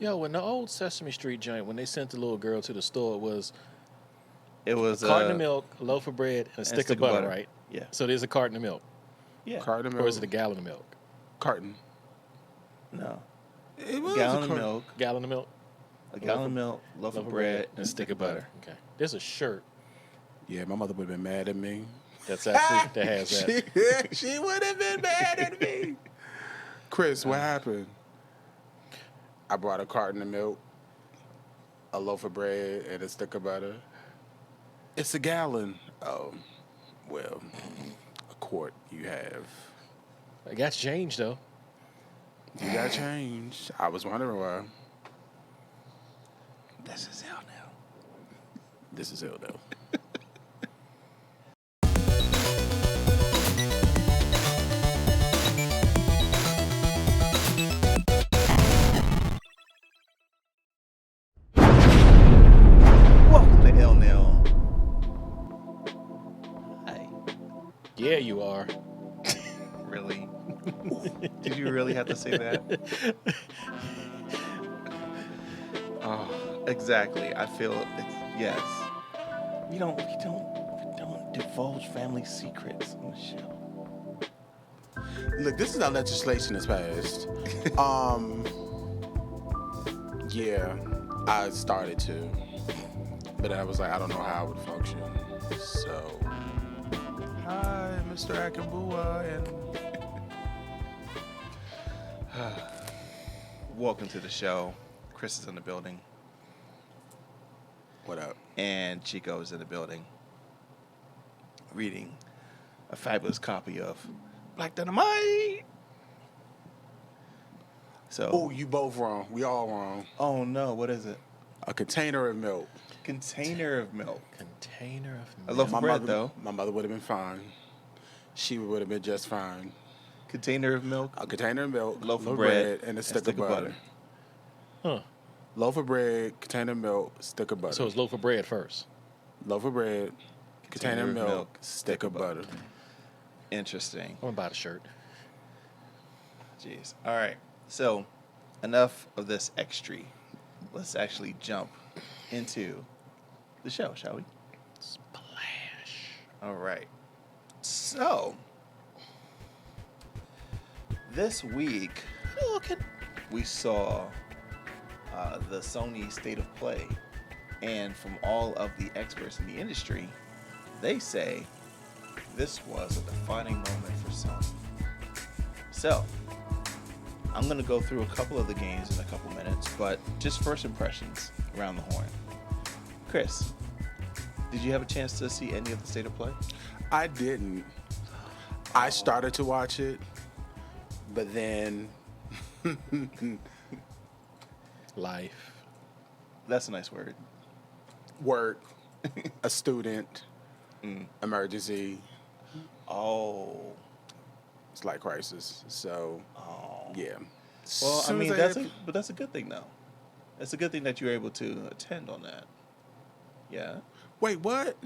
Yo, when the old Sesame Street joint, when they sent the little girl to the store, It was a carton of milk, a loaf of bread, and a stick of butter, right? Yeah. So there's a carton of milk. Yeah. Carton of milk. Or is it a gallon of milk? Carton. No. It was Gallon a of carton. milk. Gallon of milk, A gallon of milk, loaf of bread, and a stick of butter. Okay. There's a shirt Yeah, my mother would have been mad at me. that's actually that has that. She would have been mad at me. Chris, what happened? I brought a carton of milk, a loaf of bread, and a stick of butter. It's a gallon. Oh, well, a quart you have. I got changed though. You got changed. I was wondering why. This is hell now. This is ill though. Welcome to ILNL. Hi. Yeah, you are. Really? Did you really have to say that? Oh, exactly. I feel it's yes. We don't divulge family secrets on the show. Look, this is how legislation is passed. Yeah, I started to, but I was like, I don't know how I would function. So, hi, Mr. Akabua, and Welcome to the show. Chris is in the building, what up? and Chico is in the building, reading a fabulous copy of Black Dynamite. So, Oh, you both wrong. We all wrong. oh no, what is it? A container of milk. Container of milk. Container of A milk. loaf of bread, mother, though. My mother would have been fine. She would have been just fine. Container of milk. A container of milk, Loaf of bread, and a stick of butter. Huh. Loaf of bread, container of milk, stick of butter. So it's loaf of bread first. Loaf of bread, container of milk, stick of butter. Interesting. I'm gonna buy the shirt. Jeez. All right. So, enough of this extra. Let's actually jump into the show, shall we? Splash. All right. So, this week we saw the Sony State of Play, and from all of the experts in the industry, they say this was a defining moment for Sony. So, I'm going to go through a couple of the games in a couple minutes, but just first impressions around the horn. Chris, did you have a chance to see any of the State of Play? I didn't. I started to watch it, but then Life. That's a nice word. work, a student, emergency, Oh. it's like crisis. So, yeah. Well, I Soon mean, as that's a good thing, though. It's a good thing that you were able to attend on that. Yeah. Wait, what?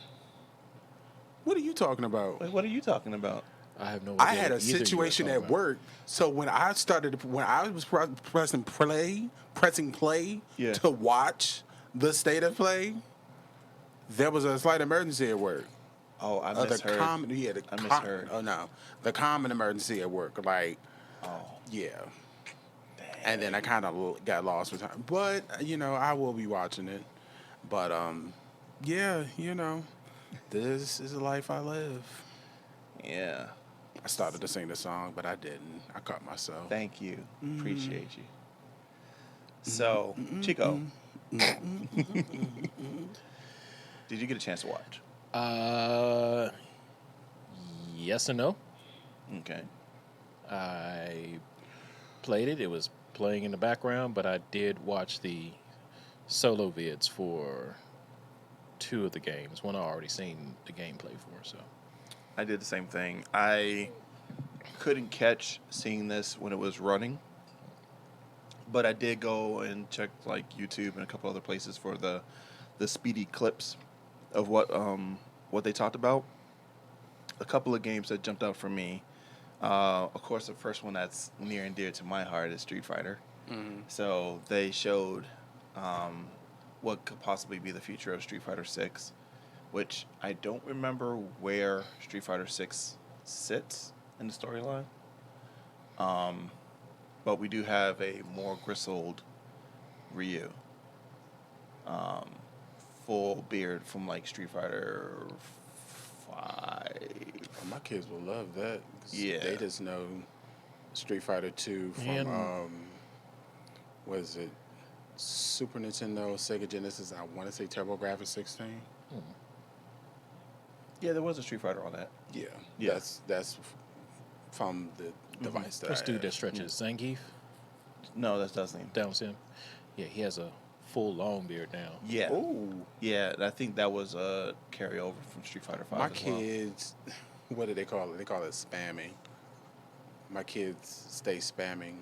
What are you talking about? Wait, what are you talking about? I have no. I idea had a what either you are situation talking at about. work. So when I was pressing play Yeah. to watch the State of Play, there was a slight emergency at work. Oh, I The misheard. I misheard. Oh no, the common emergency at work. Like, Oh, yeah. And then I kind of got lost with time. But I will be watching it. But yeah, this is the life I live. yeah. I started to sing the song, but I didn't. I caught myself. Thank you. Appreciate you. So, Chico, did you get a chance to watch? Yes and no. Okay. I played it. It was playing in the background, but I did watch the solo vids for 2 of the games. One I already seen the gameplay for, so. I did the same thing. I couldn't catch seeing this when it was running, but I did go and check like YouTube and a couple other places for the speedy clips of what they talked about. A couple of games that jumped out for me. Of course, the first one that's near and dear to my heart is Street Fighter. So they showed what could possibly be the future of Street Fighter 6, which I don't remember where Street Fighter 6 sits in the storyline. But we do have a more grizzled Ryu. Full beard from like Street Fighter 5. My kids will love that. 'Cause Yeah. they just know Street Fighter 2 from And- what is it? Super Nintendo, Sega Genesis. I want to say TurboGrafx 16. Yeah, there was a Street Fighter on that. Yeah, Yeah. that's from the device that First I dude have. that stretches. Zangief, No, that's Dustin. that was him. Yeah, he has a full long beard now. Yeah. Ooh, Yeah, and I think that was a carryover from Street Fighter 5 my as well. kids, what do they call it? They call it spamming. My kids stay spamming.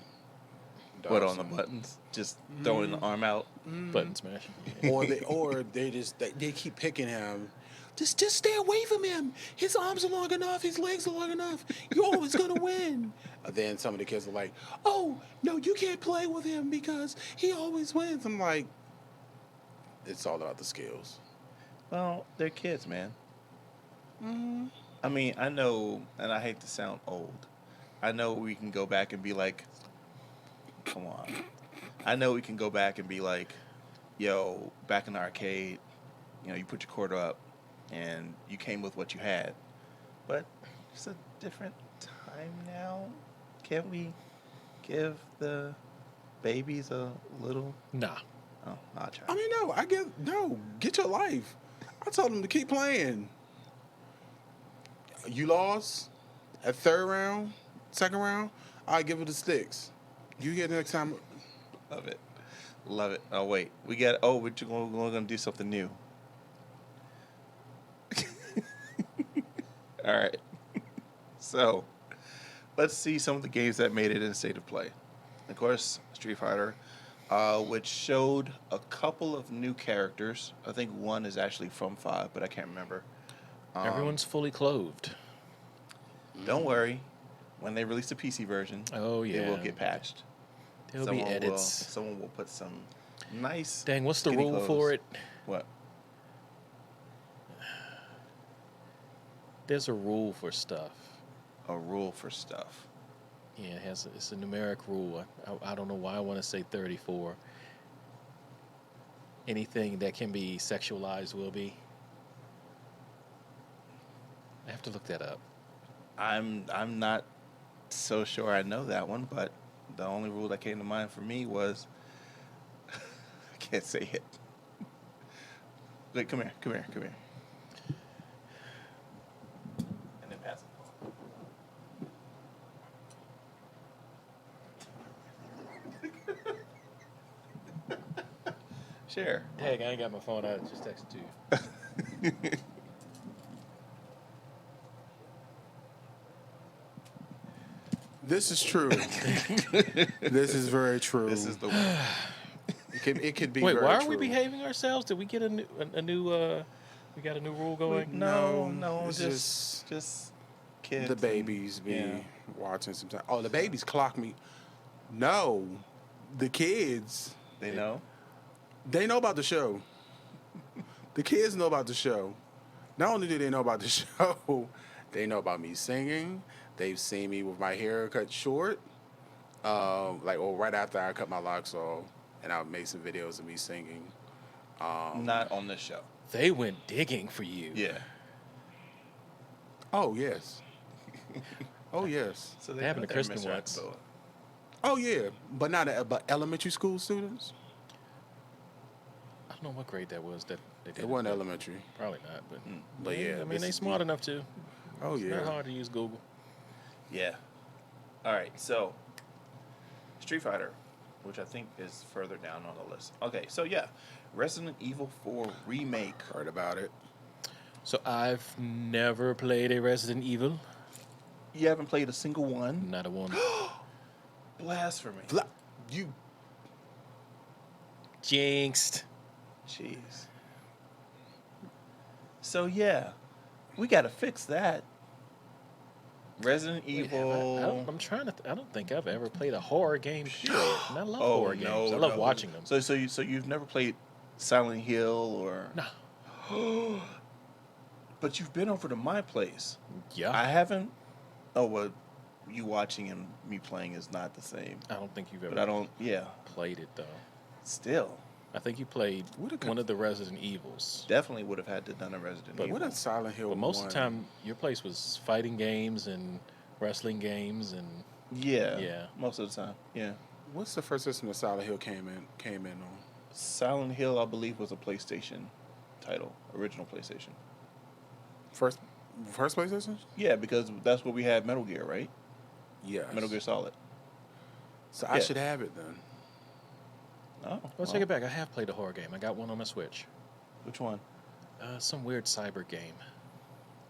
What on the Dawson. buttons? Just throwing the arm out. Button smash. or they just they keep picking him. Just stay away from him. His arms are long enough. His legs are long enough. You're always gonna win. Then some of the kids are like, "Oh no, you can't play with him because he always wins." I'm like, it's all about the skills. Well, they're kids, man. I mean, I know, and I hate to sound old. I know we can go back and be like, come on. I know we can go back and be like, yo, back in the arcade, you put your quarter up and you came with what you had. But it's a different time now. Can't we give the babies a little? Nah. Oh, I'll try. I mean, get your life. I told them to keep playing. You lost at third round, second round. I give it the sticks. You get next time. Love it. Love it. Oh, wait. we're going to do something new. All right. So, let's see some of the games that made it in State of Play. Of course, Street Fighter, which showed a couple of new characters. I think one is actually from 5, but I can't remember. Everyone's fully clothed. Don't worry. When they release the PC version, Oh, yeah. it will get patched. There'll be edits. Someone will put some nice. Dang, what's the skinny rule clothes. for it? What? There's a rule for stuff. A rule for stuff. Yeah, it's a numeric rule. I don't know why I want to say 34. Anything that can be sexualized will be. I have to look that up. I'm not so sure I know that one, but the only rule that came to mind for me was I can't say it. Wait, come here. And then pass it. Share. Dang, I ain't got my phone out. I just texted to you. This is true. This is very true. This is the one. It could be. Wait, very why are true. we behaving ourselves? Did we get a new we got a new rule going? No, it's just kids. the babies be yeah. watching sometimes. Oh, the babies clock me. No, the kids. They know. They know about the show. The kids know about the show. Not only do they know about the show, they know about me singing. They've seen me with my hair cut short, right after I cut my locks off, and I've made some videos of me singing. Not on this show. They went digging for you. Yeah. Oh yes. Oh yes. So They happened to put their Kristen Mr. once. Akbar. Oh yeah. But but elementary school students. I don't know what grade that was that they did. It wasn't elementary. Probably not, But yeah, I mean this they is smart enough to. Oh It's yeah. not hard to use Google. Yeah. All right. So, Street Fighter, which I think is further down on the list. Okay. So yeah, Resident Evil 4 remake. Heard about it. So I've never played a Resident Evil. You haven't played a single one. Not a one. Blasphemy. You Jinxed. Jeez. So yeah, we got to fix that. Resident Wait, Evil. I'm trying to. I don't think I've ever played a horror game. Period. And I love Oh horror games. I no, love no. watching them. So you've never played Silent Hill or? No. But you've been over to my place. Yeah. I haven't. Oh well, you watching and me playing is not the same. I don't think you've ever But I don't. Yeah. played it though. Still, I think you played one of the Resident Evils. definitely would have had to done a Resident But Evil. What a Silent Hill But most of 1? the time, your place was fighting games and wrestling games and Yeah. Yeah. Most of the time. Yeah. What's the first system that Silent Hill came in on? Silent Hill, I believe, was a PlayStation title, original PlayStation. First PlayStation? Yeah, because that's where we had Metal Gear, right? Yeah. Metal Gear Solid. So I Yeah. should have it then. Oh. Well, take it back. I have played a horror game. I got one on my Switch. Which one? Some weird cyber game.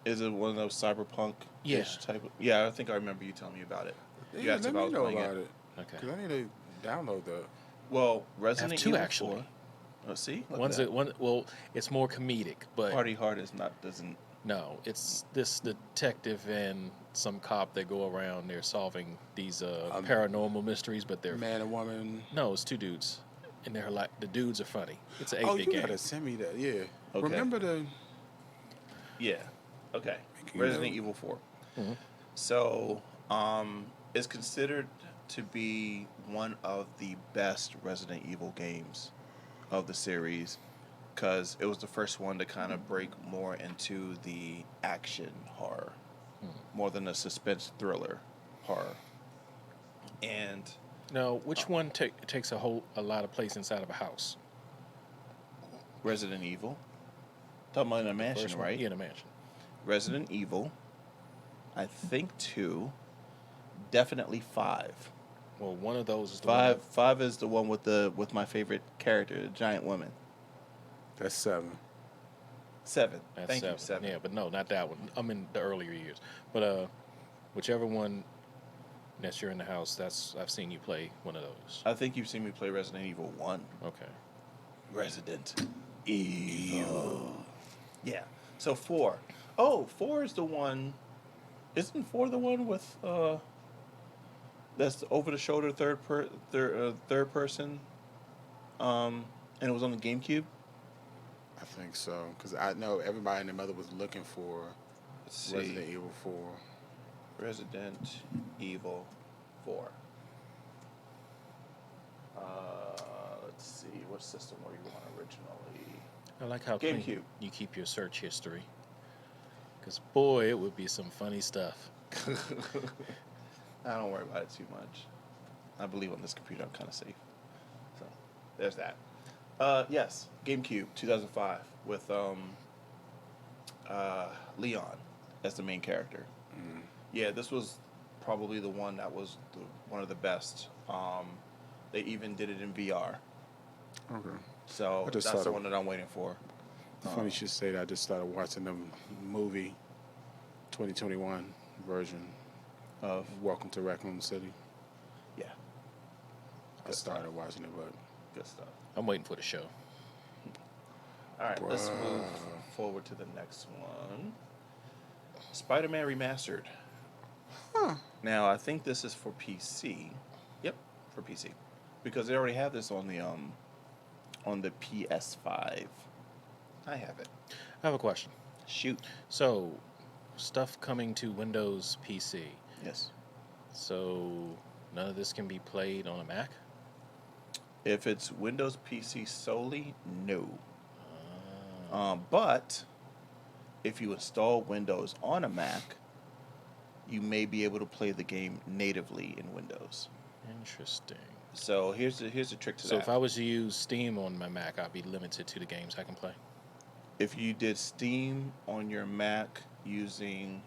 Is it one of those cyberpunk Yeah. type of, yeah, I think I remember you telling me about it. You Yeah, asked let if I me was know playing about it. it. Okay. Because I need to download that. Well, I Resident have two Evil actually. 4. Oh, see? Look One's at that. one. Well, it's more comedic, but Party Hard is not, doesn't. no, it's this detective and some cop that go around. They're solving these paranormal mysteries, but they're Man and woman. no, it's two dudes, and they're like the dudes are funny. It's an 8-bit Oh, you game. gotta send me that. Yeah. Okay. Remember the? Yeah. Okay. You Resident know. Evil 4. Mhm. So, it's considered to be one of the best Resident Evil games of the series because it was the first one to kind of break more into the action horror more than a suspense thriller horror. And Now, which one takes a lot of place inside of a house? Resident Evil. Talking about in a First mansion, one? right? Yeah, in a mansion. Resident Evil. I think 2. Definitely 5. Well, one of those is the Five is the one with my favorite character, the giant woman. That's 7. 7. That's Thank 7. you, 7. Yeah, but no, not that one. I'm in the earlier years. But whichever one that's you're in the house, I've seen you play one of those. I think you've seen me play Resident Evil 1. Okay. Resident Evil. Yeah. So 4. Oh, 4 is the one. Isn't 4 the one with that's over the shoulder third person? And it was on the GameCube. I think so. Because I know everybody and their mother was looking for Let's see. Resident Evil 4. Resident Evil 4. Let's see. What system were you on originally? I like how clean GameCube. you keep your search history. Because, boy, it would be some funny stuff. I don't worry about it too much. I believe on this computer I'm kind of safe. So, there's that. Yes, GameCube, 2005, with Leon as the main character. Mm. Yeah, this was probably the one that was one of the best. They even did it in VR. Okay. So I just that's saw the the- one that I'm waiting for. Funny you should say that. I just started watching the movie 2021 version Of Welcome to Raccoon City. yeah, I started watching it, but good stuff. I'm waiting for the show. All right, let's Bruh. move forward to the next one. SpiderMan Remastered. huh. Now, I think this is for PC. Yep, for PC, because they already have this on the PS5. I have it. I have a question. Shoot. So, stuff coming to Windows PC. Yes. So, none of this can be played on a Mac? If it's Windows PC solely, no. Uh, But if you install Windows on a Mac, you may be able to play the game natively in Windows. Interesting. So here's the trick to So that. if I was to use Steam on my Mac, I'd be limited to the games I can play. If you did Steam on your Mac using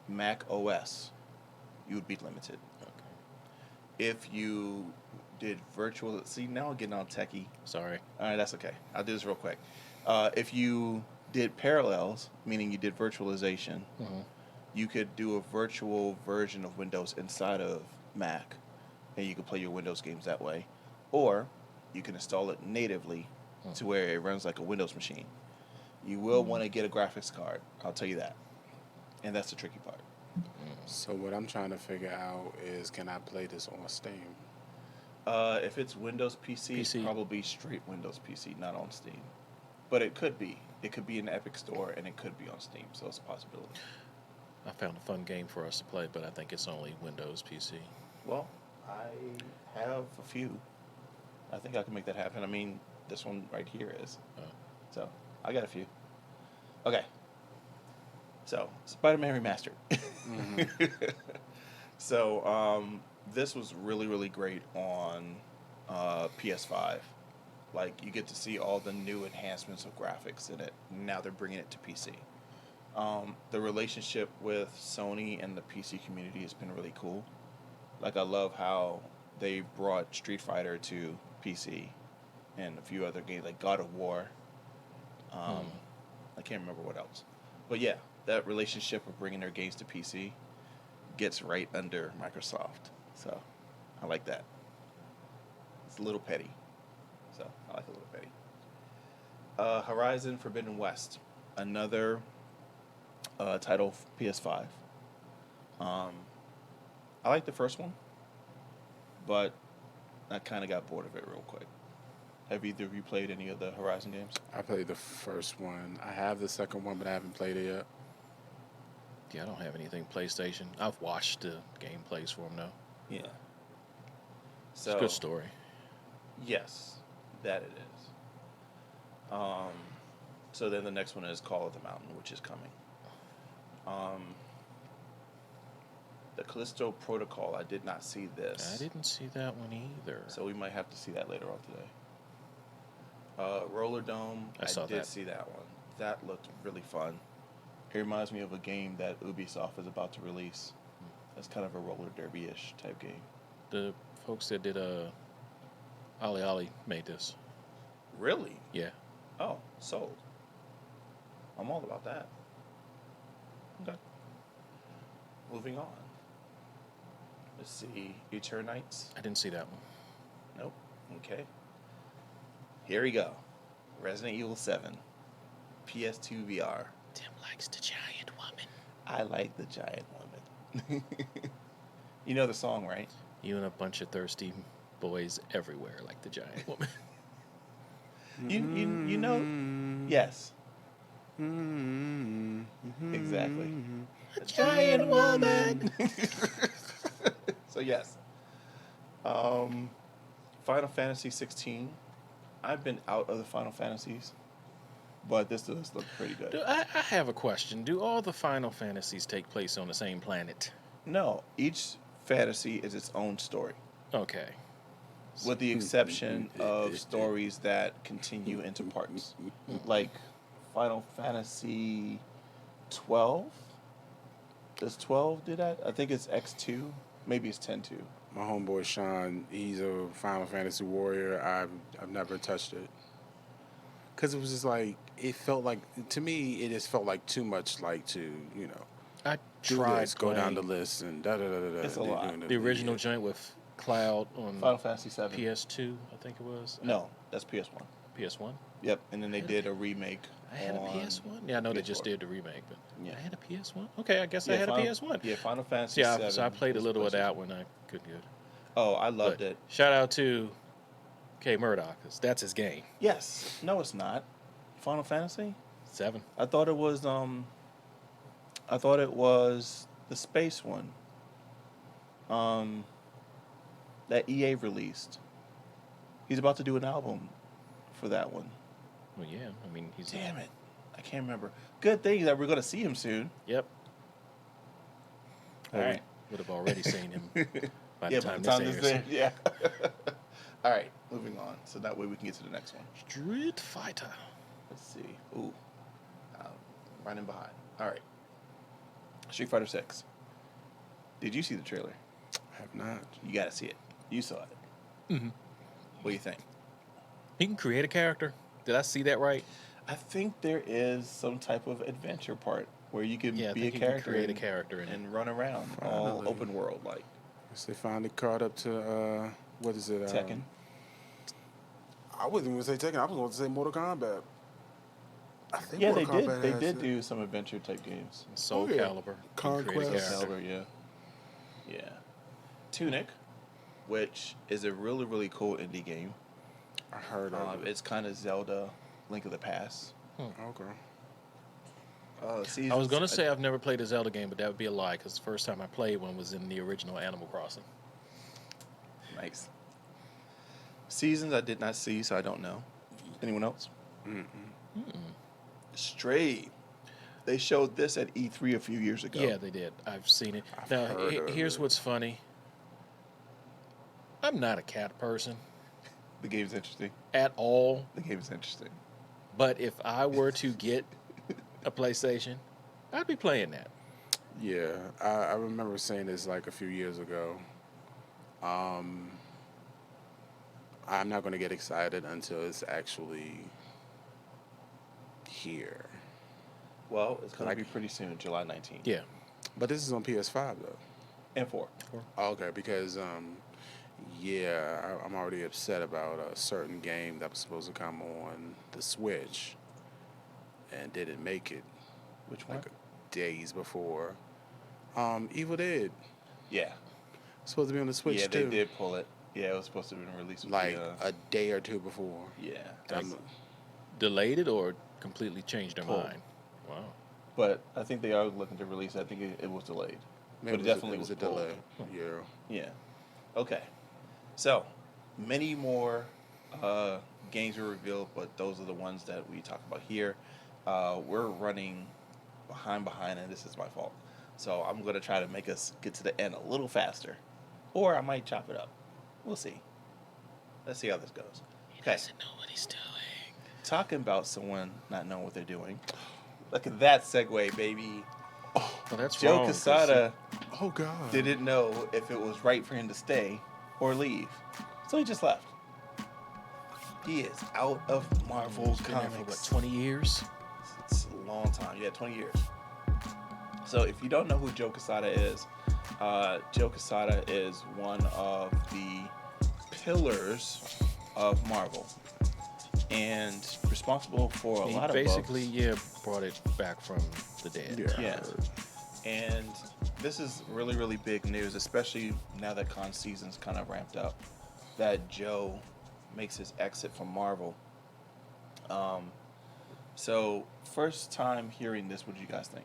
Mac OS, you would be limited. Okay. If you did virtual, see now I'm getting all techie. Sorry. All right, that's okay. I'll do this real quick. If you did parallels, meaning you did virtualization, Mm-hmm. you could do a virtual version of Windows inside of Mac, and you could play your Windows games that way. Or you can install it natively to where it runs like a Windows machine. You will want to get a graphics card, I'll tell you that. And that's the tricky part. So what I'm trying to figure out is, can I play this on Steam? If it's Windows PC, it's PC. probably straight Windows PC, not on Steam. But it could be. It could be in the Epic Store, and it could be on Steam, so it's a possibility. I found a fun game for us to play, but I think it's only Windows PC. Well, I have a few. I think I can make that happen. I mean, this one right here is. So, I got a few. Okay. So, SpiderMan Remastered. So, this was really, really great on PS5. Like, you get to see all the new enhancements of graphics in it. Now they're bringing it to PC. The relationship with Sony and the PC community has been really cool. Like, I love how they brought Street Fighter to PC and a few other games, like God of War. I can't remember what else. But yeah, that relationship of bringing their games to PC gets right under Microsoft. So, I like that. It's a little petty. So, I like a little petty. Horizon Forbidden West. Another title for PS5. I like the first one, but I kind of got bored of it real quick. Have either of you played any of the Horizon games? I played the first one. I have the second one, but I haven't played it yet. Yeah, I don't have anything PlayStation. I've watched the gameplays for them, though. Yeah. It's So a good story. yes, that it is. So then the next one is Call of the Mountain, which is coming. The Callisto Protocol, I did not see this. I didn't see that one either. So we might have to see that later on today. Roller Dome, I saw did that. see that one. That looked really fun. It reminds me of a game that Ubisoft is about to release. That's kind of a roller derby-ish type game. The folks that did Ollie made this. Really? Yeah. Oh, sold. I'm all about that. Okay. Moving on. Let's see. Eternites? I didn't see that one. Nope. Okay. Here we go. Resident Evil 7. PS2 VR. Tim likes the giant woman. I like the giant woman. You know the song, right? You and a bunch of thirsty boys everywhere like the giant woman. You know? Yes. Exactly. A giant woman. So yes. Final Fantasy 16. I've been out of the Final Fantasies, but this does look pretty good. I have a question. Do all the Final Fantasies take place on the same planet? No, each fantasy is its own story, Okay. with the exception of stories that continue into parts. Like Final Fantasy 12? Does 12 do that? I think it's X2. Maybe it's 10 too. My homeboy Sean, he's a Final Fantasy warrior. I've never touched it. Because it was just like, it felt like, to me, it just felt like too much, like, to, you know, I do tried this, go down the playing list, and da-da-da-da-da. It's a lot. the original joint with Cloud on Final Fantasy 7. PS2, I think it was. No, that's PS1. PS1? Yep, and then they did a remake. I had a on PS1? Yeah, I know they just PS4. did the remake, but Yeah. I had a PS1? Okay, I guess I had Final, a PS1. Yeah, Final Fantasy Yeah, 7. so I played a was little of PlayStation. that one. I couldn't get it. Oh, I loved But it. shout out to K Murdoch, 'cause that's his game. Yes. No, it's not. Final Fantasy? 7. I thought it was the space one. That EA released. He's about to do an album for that one. Well, yeah, I mean, he's... Damn it. I can't remember. Good thing that we're going to see him soon. Yep. All right. Would have already seen him by the Yeah, time by the this time airs. this yeah. All right, moving on. So that way we can get to the next one. Street Fighter. Let's see. Ooh. Running behind. All right. Street Fighter 6. Did you see the trailer? I have not. You got to see it. You saw it. Mm-hmm. What do you think? He can create a character. Did I see that right? I think there is some type of adventure part where you can Yeah, I be a think he can character create a character in it. and run around all Finally. open world like Guess they finally caught up to, what is it? Tekken. I wasn't even going to say Tekken. I was going to say Mortal Kombat. I Yeah, they Mortal did. Kombat They has did it. do some adventure type games. Soul Oh, yeah. Calibur. Conquest. You create a Soul character. Calibur, yeah. Yeah. Tunic, which is a really, really cool indie game. I heard of it. It's kind of Zelda Link of the Past. Okay. I was gonna say I've never played a Zelda game, but that would be a lie because the first time I played one was in the original Animal Crossing. Nice. Seasons I did not see, so I don't know. Anyone else? Stray. They showed this at E3 a few years ago. Yeah, they did. I've seen it. I've Now, heard of here's it. what's funny. I'm not a cat person The game's interesting. at all, The game's interesting. but if I were to get a PlayStation, I'd be playing that. Yeah, I remember saying this like a few years ago. I'm not going to get excited until it's actually here. Well, it's going Like- to be pretty soon, July 19th. Yeah. But this is on PS5 though. And 4. Okay, because I'm already upset about a certain game that was supposed to come on the Switch and didn't make it. Which one? Like days before. Evil Dead. Yeah. Supposed to be on the Switch Yeah, too. they did pull it. Yeah, it was supposed to have been released with Like the, a day or two before. yeah. I'm- Delayed it or completely changed their Pulled. mind? Wow. But I think they are looking to release it. I think it was delayed. Maybe But it definitely was a was pulled. delay. Yeah. Yeah. Okay. So, many more games were revealed, but those are the ones that we talk about here. We're running behind, and this is my fault. So, I'm going to try to make us get to the end a little faster. Or I might chop it up. We'll see. Let's see how this goes. Okay. Doesn't know what he's doing. Talking about someone not knowing what they're doing. Look at that segue, baby. Well, that's Joe wrong. 'cause Quesada Oh God. didn't know if it was right for him to stay or leave. So he just left. He is out of Marvel he's been there Comics. for what, 20 years? It's a long time. Yeah, 20 years. So if you don't know who Joe Quesada is, Joe Quesada is one of the pillars of Marvel and responsible for a He lot of basically, books. brought it back from the dead. Yeah. Yeah. And this is really, really big news, especially now that con season's kind of ramped up, that Joe makes his exit from Marvel. So first time hearing this, what did you guys think?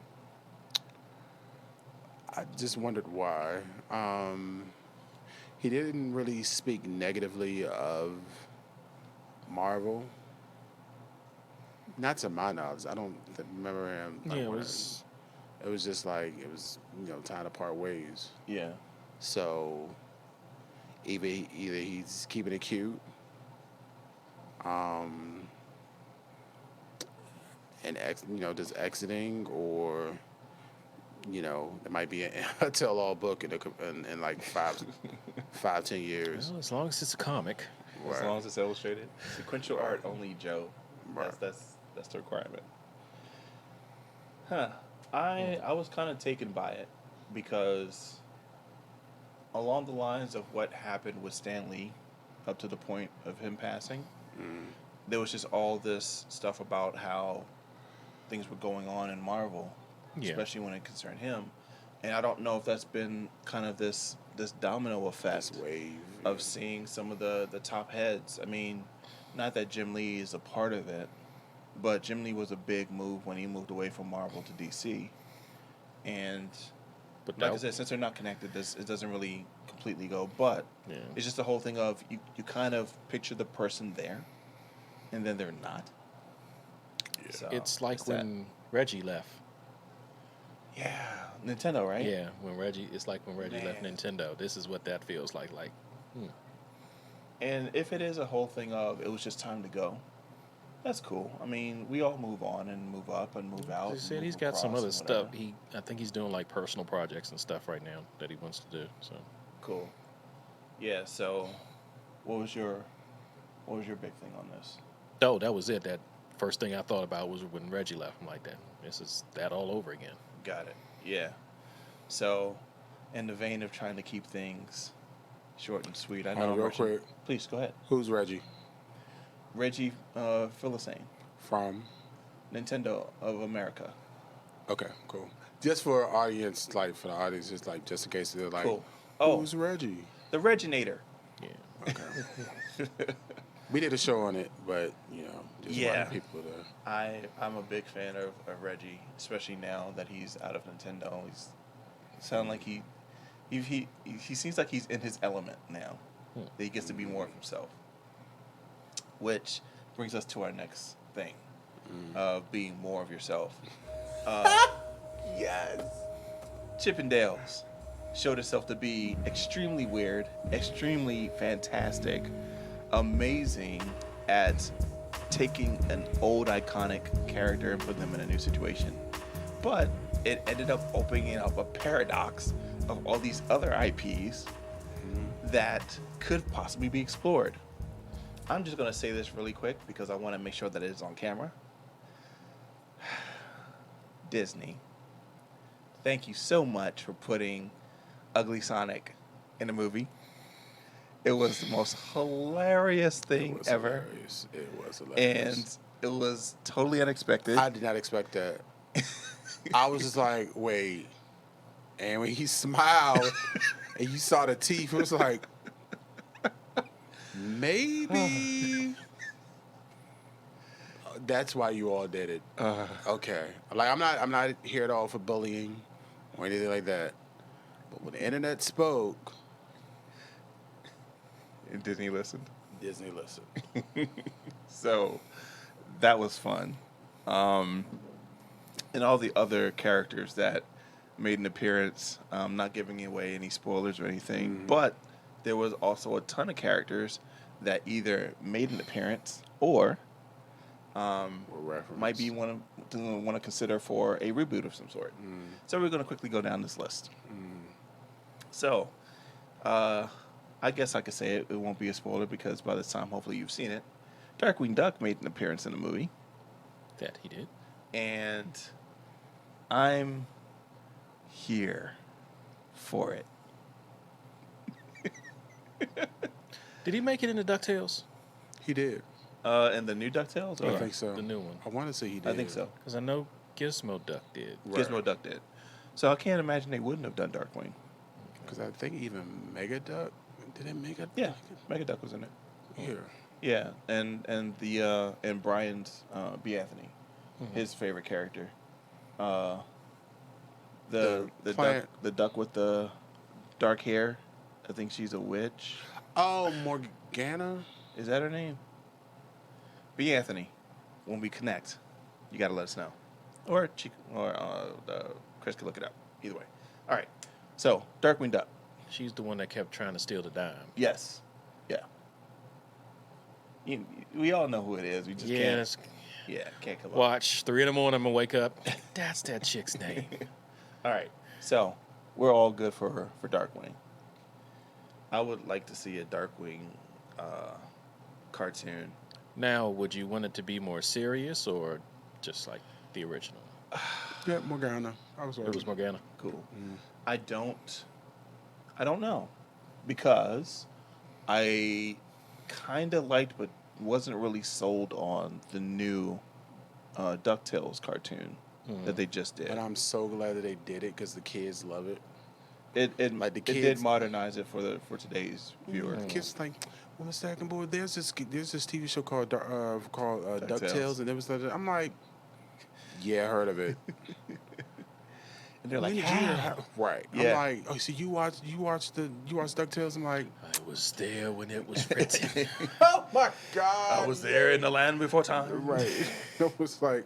I just wondered why. He didn't really speak negatively of Marvel. Not to my knowledge. I don't remember him. Yeah, it when was. it was just like it was, time to part ways. Yeah. So either he's keeping it cute, and just exiting, or it might be a tell-all book in like 10 years. Well, as long as it's a comic. As long as it's illustrated. Sequential art only, Joe. Right. That's the requirement. Huh. I was kind of taken by it because along the lines of what happened with Stan Lee up to the point of him passing, there was just all this stuff about how things were going on in Marvel, Yeah. especially when it concerned him. And I don't know if that's been kind of this domino effect This wave of seeing some of the top heads. I mean, not that Jim Lee is a part of it, but Jim Lee was a big move when he moved away from Marvel to DC. And But like I that- said, since they're not connected, it doesn't really completely go. But Yeah. it's just the whole thing of you kind of picture the person there, and then they're not. Yeah. So, It's like that. when Reggie left. Yeah, Nintendo, right? Yeah, it's like when Reggie left Man. Nintendo. This is what that feels like. And if it is a whole thing of it was just time to go, that's cool. I mean, we all move on and move up and move out. He and said move he's got some across other and stuff. whatever. I think he's doing like personal projects and stuff right now that he wants to do. So Cool. Yeah. So, what was your big thing on this? oh, that was it. That first thing I thought about was when Reggie left. I'm like, this is that all over again. Got it. Yeah. So, in the vein of trying to keep things short and sweet, I know. real quick. Please go ahead. Who's Reggie Reggie Philistine. from? Nintendo of America. Okay, cool. Just for our audience, like for the audience, just in case they're like, Cool. Oh, who's Reggie? the Reginator. Yeah. Okay. We did a show on it, but just Yeah. wanted people to. I'm a big fan of Reggie, especially now that he's out of Nintendo. He's sound like he seems like he's in his element now. That he gets to be more of himself. Which brings us to our next thing of being more of yourself. Yes. Chippendales showed itself to be extremely weird, extremely fantastic, amazing at taking an old iconic character and putting them in a new situation. But it ended up opening up a paradox of all these other IPs that could possibly be explored. I'm just going to say this really quick because I want to make sure that it is on camera. Disney, thank you so much for putting Ugly Sonic in a movie. It was the most hilarious thing ever. Hilarious. It was hilarious. And it was totally unexpected. I did not expect that. I was just like, wait. And when he smiled and you saw the teeth, it was like, maybe. That's why you all did it. Okay. Like I'm not here at all for bullying or anything like that. But when the internet spoke, And Disney listened. Disney listened. So that was fun. And all the other characters that made an appearance, not giving away any spoilers or anything, but there was also a ton of characters that either made an appearance or might be want to consider for a reboot of some sort. So we're going to quickly go down this list. So, I guess I could say it won't be a spoiler because by this time, hopefully you've seen it. Darkwing Duck made an appearance in the movie. That he did. And I'm here for it. Did he make it into DuckTales? He did. And the new DuckTales? I Or? think so. The new one. I want to say he did. I think so. Because I know Gizmo Duck did. Right. Gizmo Duck did. So I can't imagine they wouldn't have done Darkwing. Because I think even Mega Duck, did it Mega Duck? Yeah, Mega Duck was in it. Yeah. Yeah, and Brian's B. Anthony, his favorite character, the duck with the dark hair. I think she's a witch. Oh, Morgana? Is that her name? B. Anthony, when we connect, you gotta let us know, or Chris can look it up. Either way. All right. So Darkwing Duck. She's the one that kept trying to steal the dime. Yes. Yeah. We all know who it is. We just can't. Yeah, can't come up. Watch 3 in the morning. I'm gonna wake up. That's that chick's name. All right. So we're all good for Darkwing. I would like to see a Darkwing cartoon. Now, would you want it to be more serious or just like the original? Yeah, Morgana. It was Morgana. Cool. I don't know, because I kind of liked but wasn't really sold on the new DuckTales cartoon that they just did. But I'm so glad that they did it because the kids love it. It Like the it did kids- modernize it for today's viewer. The kids like, well, Mr. Ackenboy, there's this TV show called DuckTales, and it was I'm like, yeah, I heard of it. And they're like, When did you hear "How?" how-" right? Yeah. I'm like, oh, so you watch DuckTales? I'm like, I was there when it was written. oh my god, I was there in the land before time. right. It was like,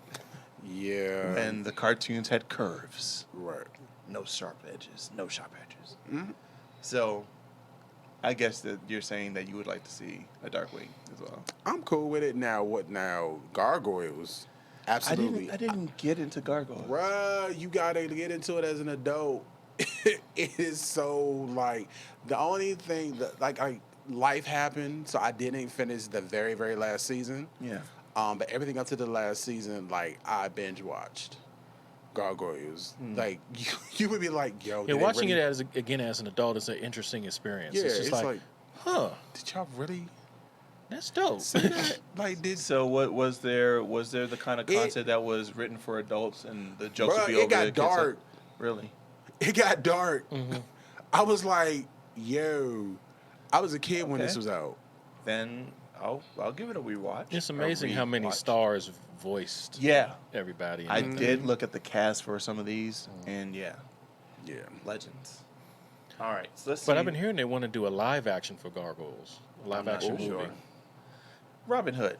yeah, And the cartoons had curves. right. No sharp edges. No sharp edges. So, I guess that you're saying that you would like to see a Darkwing as well. I'm cool with it now. What now? Gargoyles, absolutely. I didn't get into Gargoyles. Bruh, you gotta get into it as an adult. It is so like the only thing that like life happened, so I didn't finish the very, very last season. Yeah. But everything up to the last season, like I binge watched Gargoyles. Like you would be like, yo, Yeah, did they watching really- it again as an adult is an interesting experience. Yeah, it's just it's like, huh? did y'all really That's dope. See that? Like, did So what was there? Was there the kind of It- content that was written for adults and the jokes Bruh, would be it over got the kids? dark. Really? It got dark. Mm-hmm. I was like, yo, I was a kid when Okay. this was out. Then I'll give it a rewatch. It's a amazing how many rewatch. stars voiced Yeah, everybody. In I the did look at the cast for some of these, and yeah, Yeah. legends. All right, so let's But see. I've been hearing they want to do a live action for Gargoyles, a live not action sure. movie. Robin Hood.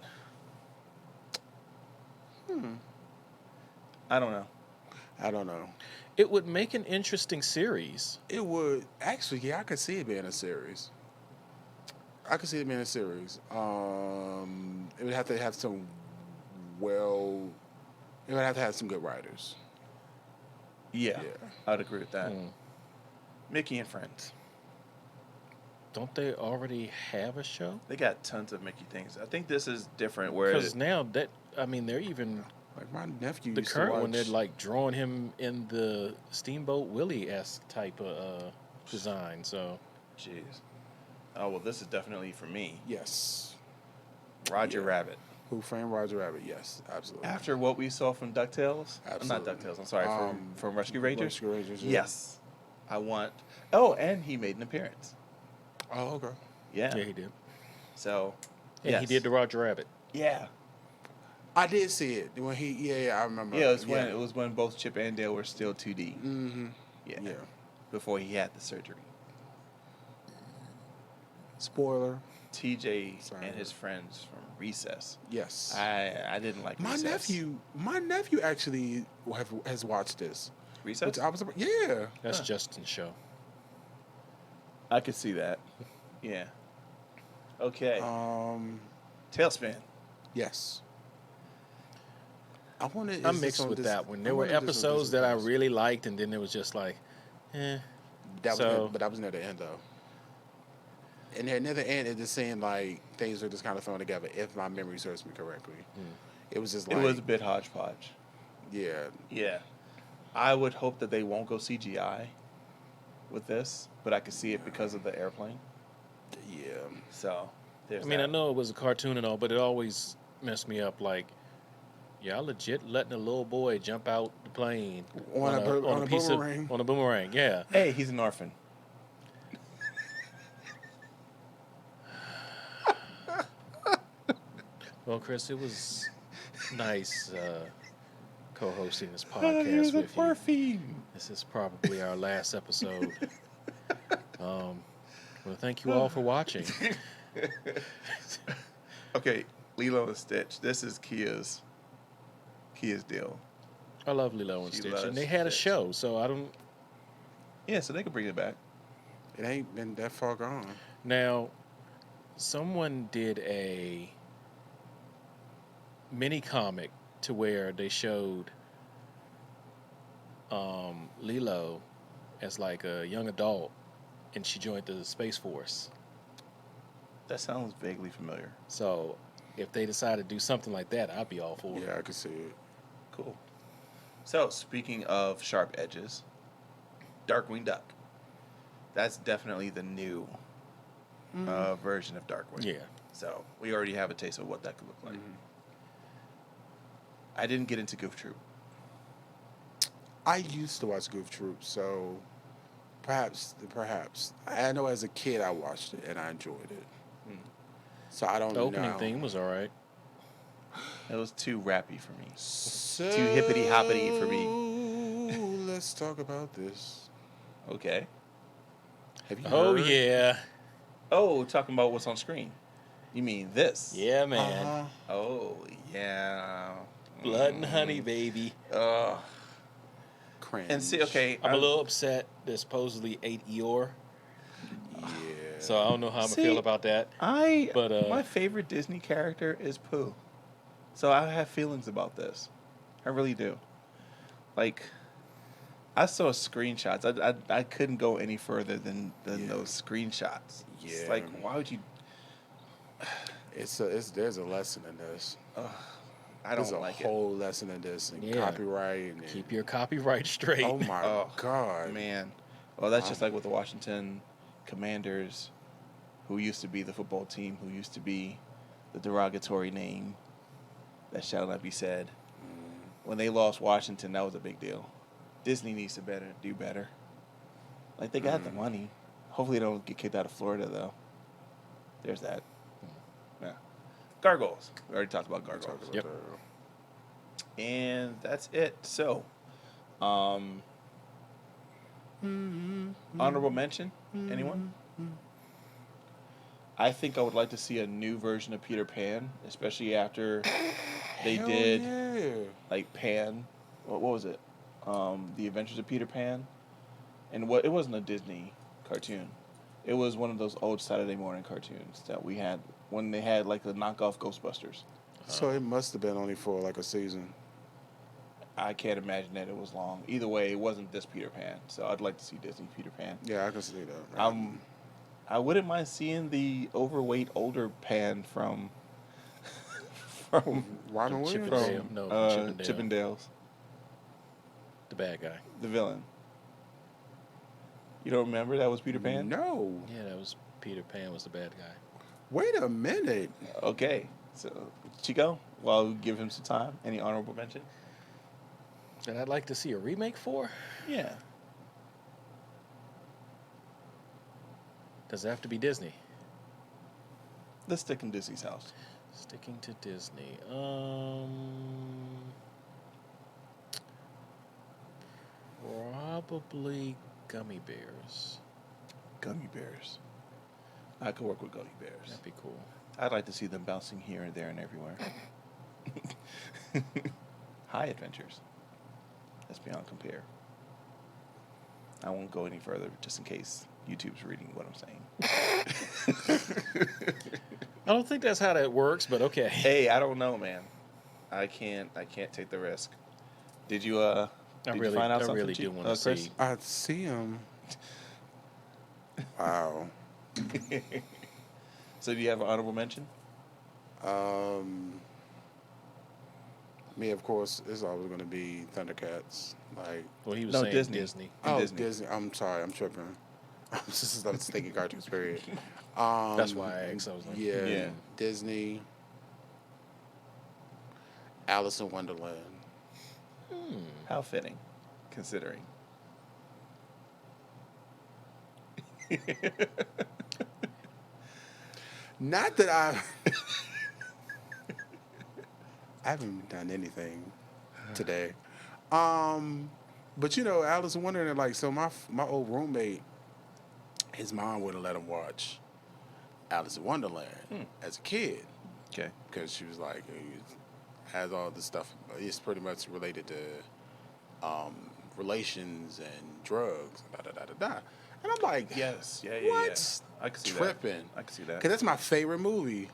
I don't know. I don't know. It would make an interesting series. It would actually, yeah, I could see it being a series. I could see it being a series. It would have to have some it would have to have some good writers. Yeah, Yeah. I'd agree with that. Hmm. Mickey and Friends. Don't they already have a show? They got tons of Mickey things. I think this is different. Where Because now that they're even Like my nephew the used current to watch. one. They're like drawing him in the Steamboat Willie-esque type of design. So jeez. Oh well, this is definitely for me. Yes. Roger Yeah. Rabbit. Who Framed Roger Rabbit? Yes, absolutely. After what we saw from DuckTales, Absolutely. not DuckTales. I'm sorry, from Rescue Rangers. Rescue Rangers. Yeah. Yes, I want. Oh, and he made an appearance. Oh, okay. Yeah. yeah, he did. So. And he did the Roger Rabbit. Yeah. I did see it when he. Yeah, I remember. Yeah, it was when both Chip and Dale were still 2D. Mm-hmm. Yeah. Yeah. Before he had the surgery. Spoiler. TJ Sorry. and his friends from Recess. Yes. I didn't like My Recess. nephew actually has watched this. Recess. Which I was, yeah. That's Huh. Justin's show. I could see that. Yeah. Okay. Tailspin. Yes. I wanted. I'm mixed with that one. There were episodes that I really liked, and then it was just like, eh. That so- was, but that was near the end though. And near the end, it just seemed like things were just kind of thrown together. If my memory serves me correctly, it was just like It was a bit hodgepodge. yeah. Yeah. I would hope that they won't go CGI with this, but I could see it because of the airplane. Yeah. So there's I mean, that. I know it was a cartoon and all, but it always messed me up. Like, y'all legit letting a little boy jump out the plane On a piece boomerang? on a boomerang. Yeah. Hey, he's an orphan. Well, Chris, it was nice co-hosting this podcast with you. This is probably our last episode. Well, thank you all for watching. Okay, Lilo and Stitch. This is Kia's deal. I love Lilo and She Stitch, loves and they had a Stitch. show, so I don't. Yeah, so they could bring it back. It ain't been that far gone. Now, someone did a mini comic to where they showed Lilo as like a young adult, and she joined the Space Force. That sounds vaguely familiar. So, if they decide to do something like that, I'd be all for it. Yeah, I could see it. Cool. So, speaking of sharp edges, Darkwing Duck. That's definitely the new version of Darkwing. Yeah. So, we already have a taste of what that could look like. I didn't get into Goof Troop. I used to watch Goof Troop, so perhaps I know as a kid I watched it and I enjoyed it. So I don't The know. opening theme was all right. It was too rappy for me. So, Too hippity hoppity for me. Let's talk about this. Okay. Have you Oh, heard? yeah. Oh, talking about what's on screen. You mean this? Yeah, man. Uh-huh. Oh, yeah. Blood and honey, baby. Ugh. Cringe. And see, okay. I'm a little upset they supposedly ate Eeyore, Yeah. so I don't know how I'm See, going to feel about that. But, my favorite Disney character is Pooh. So I have feelings about this. I really do. Like, I saw screenshots. I couldn't go any further than Yeah. those screenshots. It's Yeah. like, why would you? There's a lesson in this. I There's don't a like whole lesson in this and Yeah. copyright and Keep your copyright straight. oh my Oh, god, it, man. Well, that's just like with the Washington Commanders, who used to be the football team, who used to be the derogatory name that shall not be said. When they lost Washington, that was a big deal. Disney needs to do better. Like, they got the money. Hopefully they don't get kicked out of Florida, though. There's that. Yeah. Gargoyles. We already talked about gargoyles. Yep. And that's it. So, honorable mention? Anyone? I think I would like to see a new version of Peter Pan, especially after they Hell did yeah. like Pan. What was it? The Adventures of Peter Pan. And it wasn't a Disney cartoon. It was one of those old Saturday morning cartoons that we had when they had like the knockoff Ghostbusters. So it must have been only for like a season. I can't imagine that it was long. Either way, it wasn't this Peter Pan. So I'd like to see Disney Peter Pan. Yeah, I can see that. I wouldn't mind seeing the overweight older Pan from Robin Williams. Chippendale. No, Chippendale. Chippendales, The bad guy. the villain. You don't remember that was Peter Pan? No. Yeah, that was Peter Pan was the bad guy. Wait a minute. Okay, so Chico, while we give him some time, any honorable mention? That I'd like to see a remake for? Yeah. Does it have to be Disney? Let's stick in Disney's house. Sticking to Disney. Probably Gummy Bears. Gummy bears. I could work with gummy bears. That'd be cool. I'd like to see them bouncing here and there and everywhere. High adventures. That's beyond compare. I won't go any further just in case YouTube's reading what I'm saying. I don't think that's how that works, but okay. Hey, I don't know, man. I can't take the risk. Did you I you really, find out I something? really do Chief? want to Chris? see. I see him. Wow. So do you have an honorable mention? Me, of course, is always going to be Thundercats. Like, Well, he was No, saying Disney. Disney. In oh, Disney. Disney. I'm sorry, I'm tripping. I'm just thinking cartoons, period. That's why I asked. I was like, Yeah, Yeah. Disney. Alice in Wonderland. How fitting, considering. Not that I haven't done anything today. But you know, Alice in Wonderland, like, so my old roommate, his mom wouldn't let him watch Alice in Wonderland as a kid Okay. because she was like, it has all this stuff. It's pretty much related to relations and drugs. Da da da da da. And I'm like, Yes. Yeah. what? I can see Tripping. that. I can see that. Because that's my favorite movie.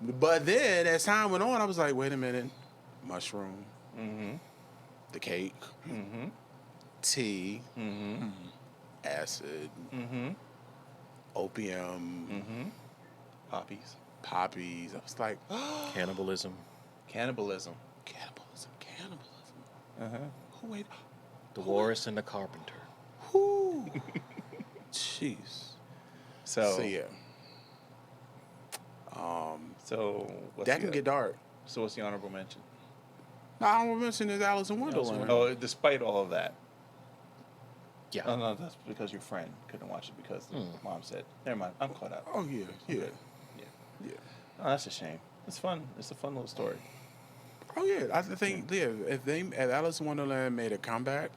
But then, as time went on, I was like, wait a minute. Mushroom, Mm-hmm. the cake, Mm-hmm. tea, Mm-hmm. acid, Mm-hmm. opium, Mm-hmm. Poppies. poppies. I was like, Cannibalism. Cannibalism. cannibalism. Uh-huh. Who wait? The Walrus and the Carpenter. Who? Jeez. So So yeah. So what's That the, can get dark. So what's the honorable mention? Now, I want to mention is Alice in Wonderland. Oh, despite all of that. Yeah. Oh no, that's because your friend couldn't watch it because the mom said. Never mind. I'm caught up. Oh yeah, yeah, Yeah. yeah. Oh, that's a shame. It's fun. It's a fun little story. Oh yeah, I think if Alice in Wonderland made a comeback,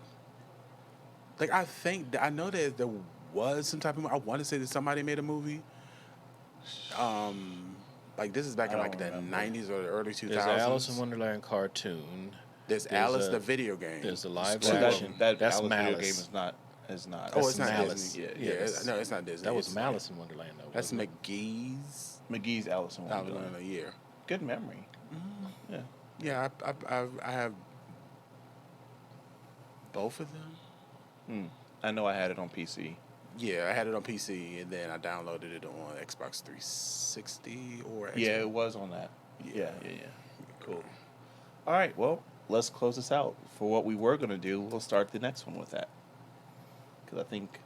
like I know that there was some type of, I want to say that somebody made a movie. Like this is back in I like don't the remember. 90s or the early 2000s. There's an Alice in Wonderland cartoon. There's there's Alice a- the video game. There's the live So action. that That's Alice video Malice. game is not. Oh, That's it's not Malice. Disney. Yeah, Yeah, that's- no, it's not Disney. That was It's Malice in Wonderland, though. That's wasn't it? McGee's. McGee's Alice in Wonderland. Wonderland, yeah. Good memory. Yeah. Yeah, I have both of them. I know I had it on PC. Yeah, I had it on PC and then I downloaded it on Xbox 360 or Xbox. Yeah, it was on that. Yeah. Yeah. Cool. All right, well, let's close this out. For what we were going to do, we'll start the next one with that. Because I think,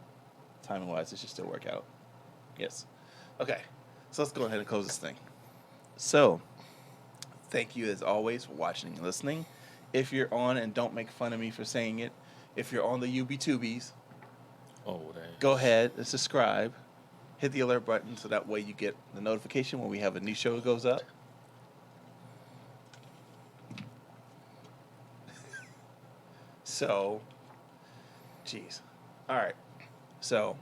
timing-wise, it should still work out. Yes. Okay, so let's go ahead and close this thing. So, thank you as always for watching and listening. If you're on, and don't make fun of me for saying it, if you're on the UB2Bs, Oh, that. go ahead and subscribe. Hit the alert button so that way you get the notification when we have a new show that goes up. So, jeez. All right. So,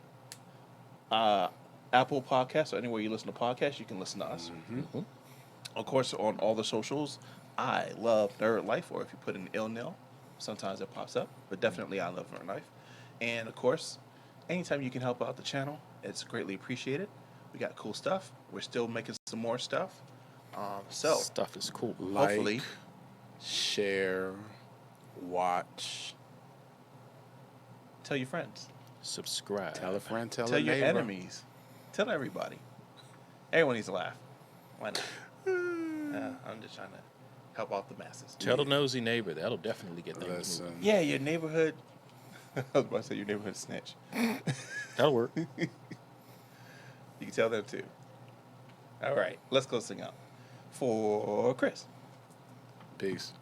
Apple Podcasts or anywhere you listen to podcasts, you can listen to us. Mhm. Of course, on all the socials, I love Nerd Life, or if you put in ILNL, sometimes it pops up, but definitely I love Nerd Life. And of course, anytime you can help out the channel, it's greatly appreciated. We got cool stuff. We're still making some more stuff. So, Stuff is cool. hopefully, Like, share, watch, tell your friends, Subscribe. tell a friend, tell tell a your neighbor. enemies, tell everybody. Everyone needs to laugh. Why not? I'm just trying to help out the masses. Tell a nosy neighbor. That'll definitely get things Listen. moving. Yeah, your neighborhood. I was about to say your neighborhood snitch. That'll work. You can tell them too. All right, let's go sing out. For Chris. Peace.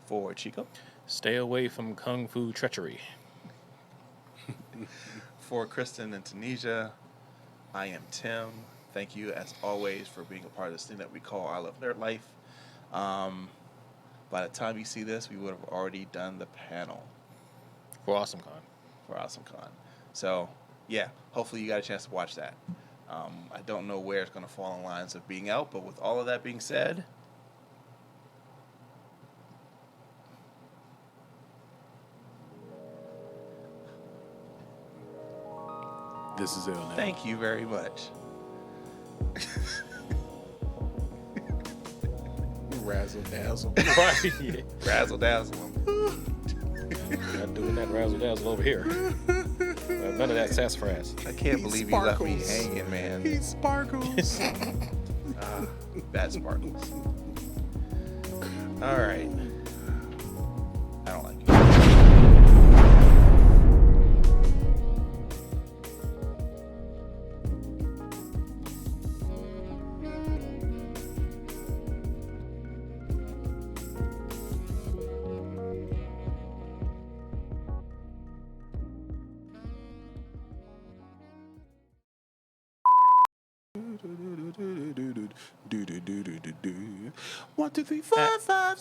For Chico. Stay away from kung fu treachery. For Kristen and Tunisia, I am Tim. Thank you, as always, for being a part of this thing that we call I Love Nerd Life. By the time you see this, we would have already done the panel For AwesomeCon. for AwesomeCon. So, yeah, hopefully you got a chance to watch that. I don't know where it's going to fall in lines of being out, but with all of that being said, This is ILNL. thank you very much. Razzle dazzle. Right. Yeah. Razzle dazzle 'em. Not doing that razzle dazzle over here. None of that sassafras. I can't He believe you left me sparkles. hanging, man. He sparkles. Bad sparkles. All right. I don't like it. One, two, three, four, five.